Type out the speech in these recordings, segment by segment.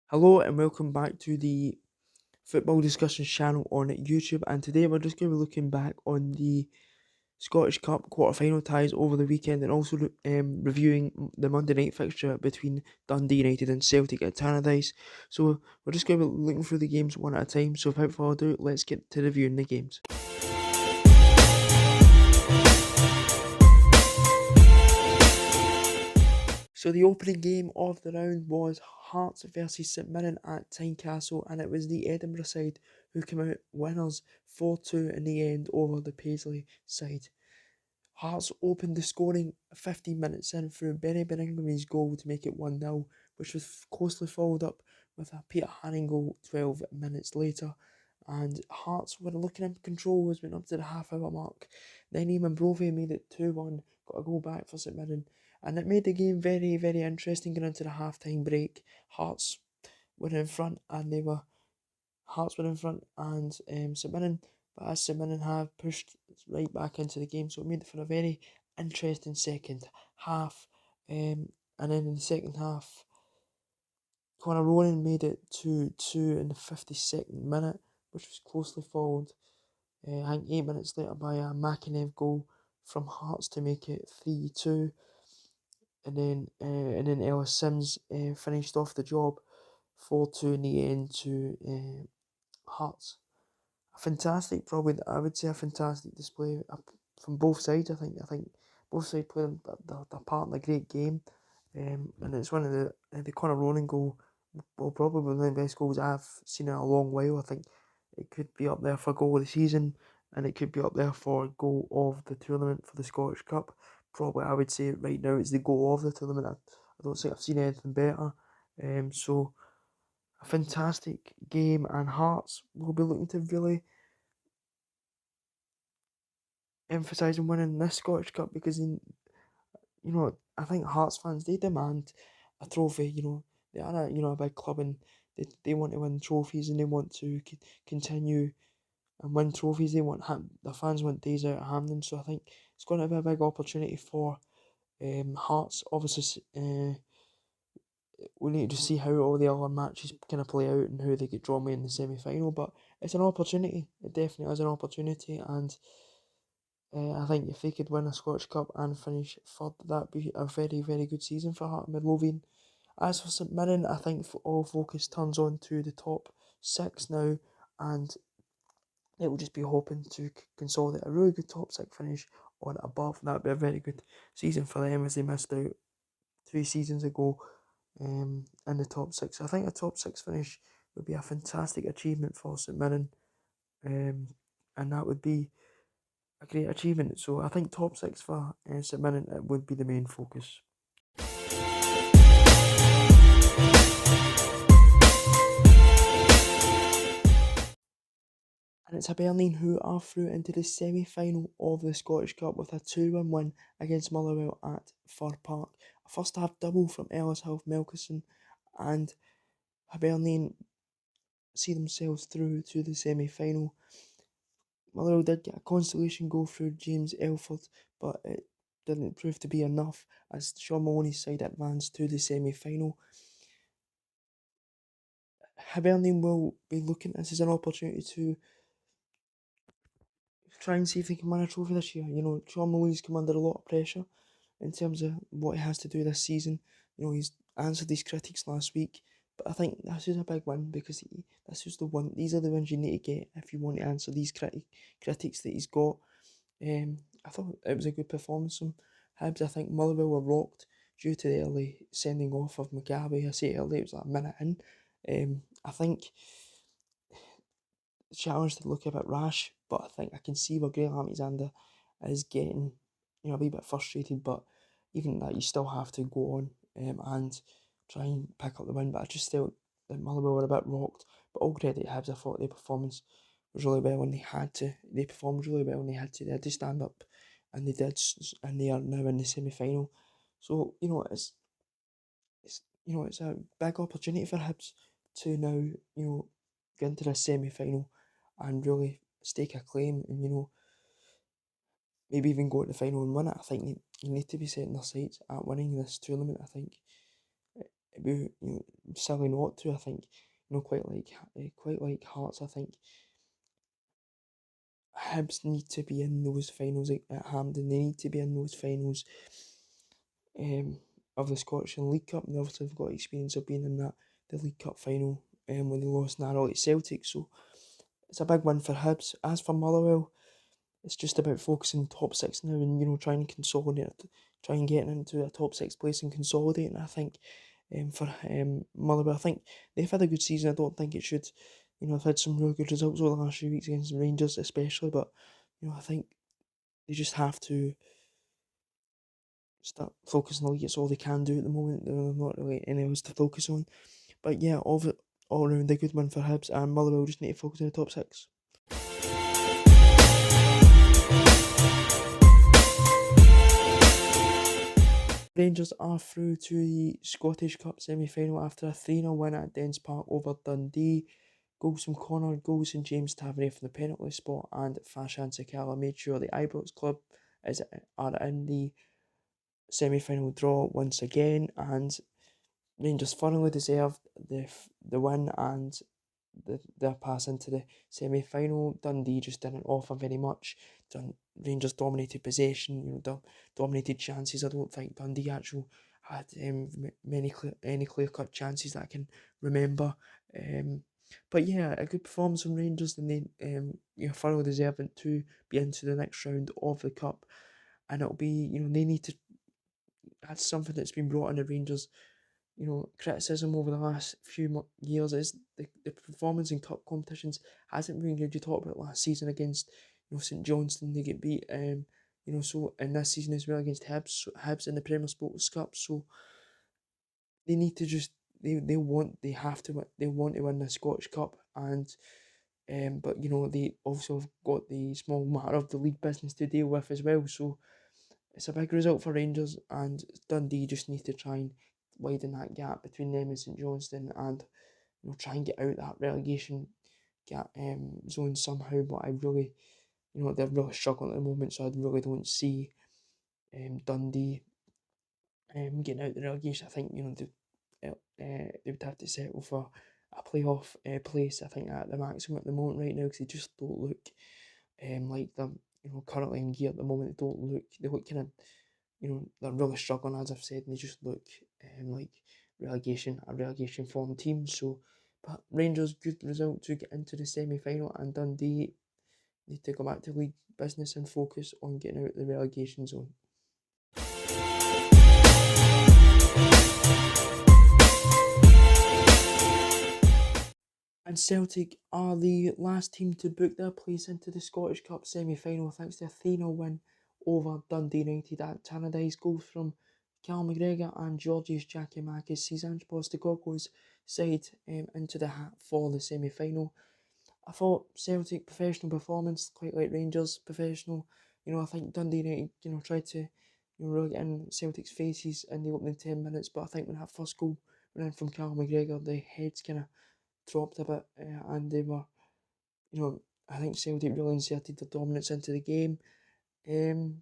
Hello and welcome back to the Football Discussions channel on YouTube, and today we're just going to be looking back on the Scottish Cup quarter-final ties over the weekend, and also reviewing the Monday night fixture between Dundee United and Celtic at Tannadice. So we're just going to be looking through the games one at a time, so without further ado, let's get to reviewing the games. So the opening game of the round was Hearts versus St Mirren at Tynecastle, and it was the Edinburgh side who came out winners 4-2 in the end over the Paisley side. Hearts opened the scoring 15 minutes in through Benny Beningham's goal to make it 1-0, which was closely followed up with a Peter Haring goal 12 minutes later. And Hearts were looking in control as went up to the half-hour mark. Then Eamon Brovey made it 2-1, got a goal back for St Mirren, and it made the game very, very interesting going into the half-time break. Hearts were in front, and St Mirren, but as St Mirren have pushed right back into the game, so it made it for a very interesting second half. And then in the second half, Conor Ronan made it 2-2 in the 52nd minute, which was closely followed, I think 8 minutes later, by a Makinev goal from Hearts to make it 3-2. And then Ellis Sims finished off the job 4-2 in the end to Hearts. I would say a fantastic display from both sides. I think both sides played their part in a great game, and it's one of the Conor Ronan goal. Well, probably one of the best goals I've seen in a long while. I think it could be up there for goal of the season, and it could be up there for goal of the tournament for the Scottish Cup. Probably, I would say right now it's the goal of the tournament. I don't think I've seen anything better. So a fantastic game, and Hearts will be looking to really emphasising winning this Scottish Cup because I think Hearts fans, they demand a trophy. They are a big club, and they want to win trophies, and they want to continue and win trophies. The fans want days out at Hampden, so I think it's going to be a big opportunity for Hearts. Obviously, we need to see how all the other matches kind of play out and who they get drawn with in the semi-final, but it's an opportunity. It definitely is an opportunity, and I think if they could win a Scottish Cup and finish third, that'd be a very, very good season for Heart of Midlothian. As for St Mirren, I think all focus turns on to the top six now, and it will just be hoping to consolidate a really good top six finish or above. That'd be a very good season for them, as they missed out 2 seasons ago in the top six. I think a top six finish would be a fantastic achievement for St Mirren, and that would be a great achievement. So I think top six for St Mirren would be the main focus. And it's Aberdeen who are through into the semi-final of the Scottish Cup with a 2-1 win against Motherwell at Fir Park. A first half double from Ellis Health Melkison, and Aberdeen see themselves through to the semi-final. Motherwell did get a consolation goal through James Elford, but it didn't prove to be enough as Sean Maloney's side advanced to the semi-final. Aberdeen will be looking at this as an opportunity to try and see if they can win a trophy this year. Sean Maloney's come under a lot of pressure in terms of what he has to do this season. He's answered these critics last week, but I think this is a big win because these are the ones you need to get if you want to answer these critics that he's got. I thought it was a good performance from Hibs. I think Motherwell were rocked due to the early sending off of Mugabe. I say early, it was like a minute in. I think the challenge to look a bit rash, but I think I can see where Graham Alexander is getting a wee bit frustrated, but even that you still have to go on and try and pick up the win. But I just felt that Motherwell were a bit rocked, but all credit to Hibs. I thought their performance was really well when they had to. They performed really well when they had to. They had to stand up, and they did, and they are now in the semi-final. So it's a big opportunity for Hibs to now get into this semi-final and really stake a claim, and maybe even go to the final and win it. I think you need to be setting their sights at winning this tournament. I think it'd be silly not to. I think quite like Hearts. I think Hibs need to be in those finals at Hampden. They need to be in those finals um, of the Scottish and League Cup. And obviously they've got experience of being in the League Cup final when they lost narrowly to Celtic. So it's a big win for Hibs. As for Motherwell, it's just about focusing top six now and trying to consolidate, trying getting into a top six place and consolidating. I think for Motherwell, I think they've had a good season. I don't think it should. They've had some really good results over the last few weeks against Rangers, especially. But I think they just have to start focusing on the league. It's all they can do at the moment. There's not really anything else to focus on. But yeah, all around a good win for Hibs, and Motherwell just need to focus on the top six. Rangers are through to the Scottish Cup semi-final after a 3-0 win at Dens Park over Dundee. Goals from Connor, goals from James Tavernier from the penalty spot, and Fashan Sakala made sure the Ibrox club are in the semi-final draw once again, and Rangers thoroughly deserved the win and their pass into the semi-final. Dundee just didn't offer very much. Rangers dominated possession, dominated chances. I don't think Dundee actually had any clear-cut chances that I can remember. But yeah, a good performance from Rangers, and they thoroughly deserve it to be into the next round of the cup. And it'll be, they need to. That's something that's been brought in the Rangers criticism over the last few years is the performance in cup competitions hasn't been good. You talked about last season against St Johnstone, they get beat, so in this season as well against Hibs in the Premier Sports Cup. So they need to just they want to win the Scottish Cup, and but they also have got the small matter of the league business to deal with as well. So it's a big result for Rangers, and Dundee just need to try and widen that gap between them and St Johnstone, and try and get out that relegation gap zone somehow. But I really, they're really struggling at the moment, so I really don't see Dundee getting out the relegation. I think they would have to settle for a playoff place. I think at the maximum at the moment right now, because they just don't look like they're currently in gear at the moment. They look kind of they're really struggling, as I've said, and they just look like a relegation form team. So, but Rangers, good result to get into the semi-final, and Dundee need to go back to league business and focus on getting out of the relegation zone. And Celtic are the last team to book their place into the Scottish Cup semi-final thanks to a 3-0 win over Dundee United at Tannadice. Goals from Cal McGregor and Georgios Giacomakis sees Ange Postecoglou's side into the hat for the semi-final. I thought Celtic professional performance, quite like Rangers professional. I think Dundee United, tried to really get in Celtic's faces in the opening 10 minutes, but I think when that first goal went in from Cal McGregor, the heads kind of dropped a bit, and they were, I think Celtic really inserted their dominance into the game.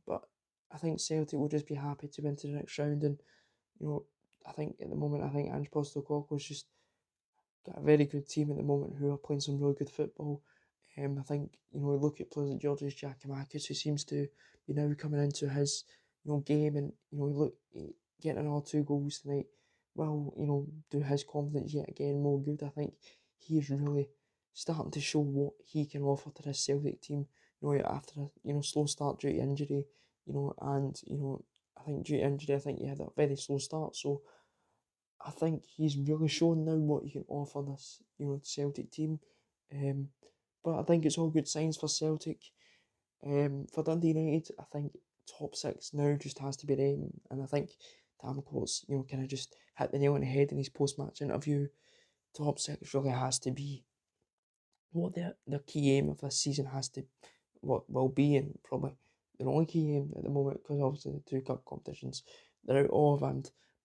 But I think Celtic will just be happy to win to the next round, and I think at the moment, I think Ange Postecoglou's just got a very good team at the moment who are playing some really good football. I think look at players like Georgios Giacomakis, who seems to be now coming into his game, and getting another 2 goals tonight will do his confidence yet again more good. I think he's really starting to show what he can offer to this Celtic team. After a slow start due to injury, and I think due to injury, I think he had a very slow start. So I think he's really shown now what he can offer this, Celtic team. But I think it's all good signs for Celtic. For Dundee United, I think top 6 now just has to be them, and I think Tam Court's, kind of just hit the nail on the head in his post-match interview. Top 6 really has to be what their key aim of this season has to, what will be, and probably their only key aim at the moment, because obviously the 2 cup competitions they're out of,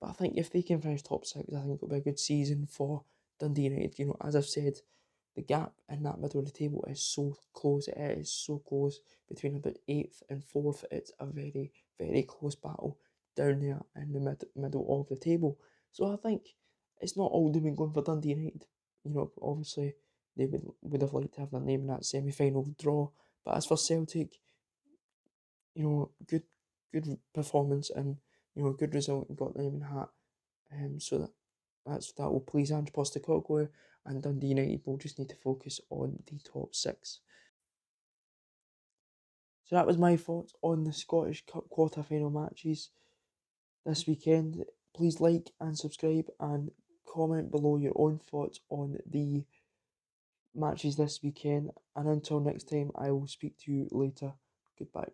but I think if they can finish top 6, I think it'll be a good season for Dundee United. As I've said, the gap in that middle of the table is so close. It is so close between about 8th and 4th. It's a very, very close battle down there in the middle of the table. So I think it's not all doom and gloom for Dundee United. You know, obviously they would have liked to have their name in that semi-final draw. But as for Celtic, you know, good performance and, you know, good result and got them in the hat. So that will please Ange Postecoglou, and Dundee United will just need to focus on the top six. So that was my thoughts on the Scottish Cup quarter-final matches this weekend. Please like and subscribe and comment below your own thoughts on the matches this weekend. And until next time, I will speak to you later. Goodbye.